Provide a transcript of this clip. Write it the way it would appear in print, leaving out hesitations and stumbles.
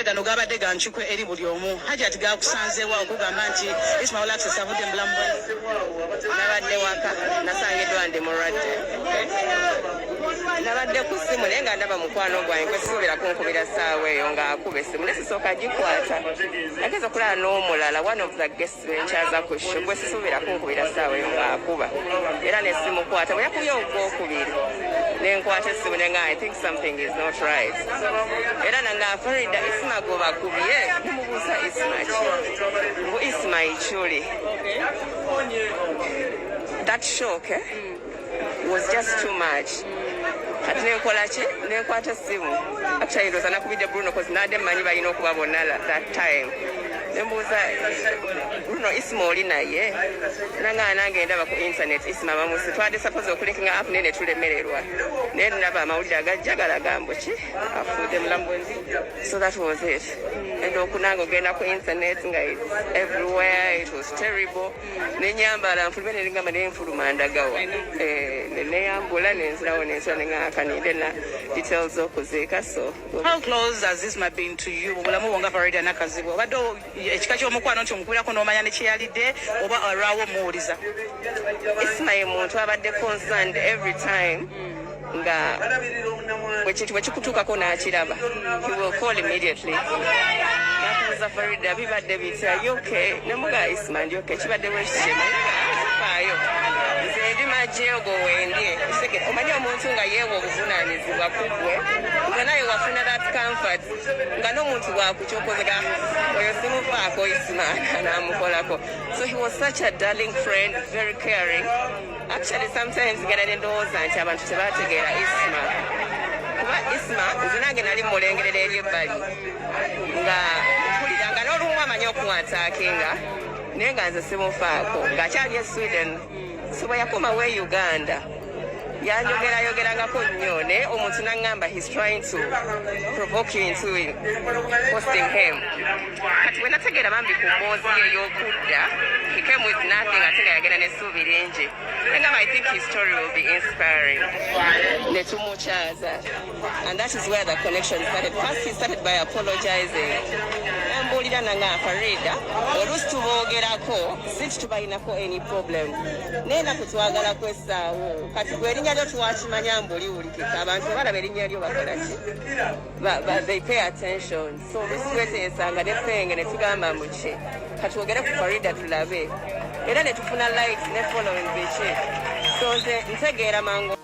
Gano gabadde ganchukwe eri buli omu hajati gakusanzeewo okugamba nti Ismail Access avudde mu bulamu bwe. Nabadde waka nasangiddwa ndi mulwadde. Nabadde ku ssimu naye nga ndaba mukwano gwange gwe sisuubira kunkubira ssaawa eyo ng'akuba essimu naye sisooka gikwata. Ageza okulaba n'omulala one of the guests benkyaza ku show gwe sisuubira kunkubira ssaawa eyo ng'akuba era n'essimu kwata bwe yakubye ogwokubiri nenkwata essimu ne nga I think something is not right. Era nange Faridah Isma gobakubye nemubuuza Isma ki ngu Isma ikyuli. That shock was just too much. Kati nenkola ki nenkwata essimu actually ndoza nakubidde Bruno cause nadde mmanyi balina okuba bonna that time. Nembuuza Bruno Isma oli naye nanga nange ndaba ku internet Isma bamusi twadde suppose okulinkinga app nene tulemererwa naye ndaba amawulire agajjagala gambo ki afuudde mulamu wenzi. So that was it. And okunanga ogenda ku internet nga everywhere it was terrible. Nenyambala nfuluma nengamba nenfuluma ndagawa neyambula nenzirawo nensula nengakanide na details okuziika. So how close has Isma been to you obulamu bwo nga Faridah Nakazibwe obadde ekika ky'omukwano nti omukubirako n'omanya ne kyeyalidde oba olwawo omuwuliza? Isma ye muntu abadde concerned every time nga ekintu bwe kikutuukako n'akiraba he will call immediately. Nakubuuza Faridah bibadde bitya yoke nemuga Isma ndi yoke kibadde bwekikema faayo nze ndi magyeego wendye omanyi omuntu nga yeewa obuvunaanyizibwa ku ggwe nga naye wafuna that comfort nga n'omuntu bwakukyokozega oyo simufaako Isma n'amukolako. So he was such a darling friend, very caring. Actually sometimes ngenda nendowooza nti abantu tebategeera Isma kuba Isma nze nange nali mulengerera eri ebbali nga mpulira nga n'olumu amanyi okuwataakinga naye nga nze simufaako ng'akyali e Sweden. So bwe yakomawo e Uganda yanjogerayogerangako nnyo naye omuntu n'aŋŋamba he's trying to provoke you into posting him. Kati bwe nategeera bambi ku mboozi ye ey'okudda he came with nothing ate nga yagenda n'essuubi lingi engamba I think his story will be inspiring. Ne tumukyaza and that is where the connection started. First he started by apologizing. Nambuulira nanga Faridah oluusi tuboogerako si tubalinako any problem naye naku twagalako essaawo kati gwe erinnya lyo twakimanya mbuliwulikika abantu balaba erinnya lyo bakola ki they pay attention. So lusitwetesanga ne ffenge ne tugamba muki katwogere ku Faridah tulabe era ne tufuna likes ne following biki. So nze ntegeera mangu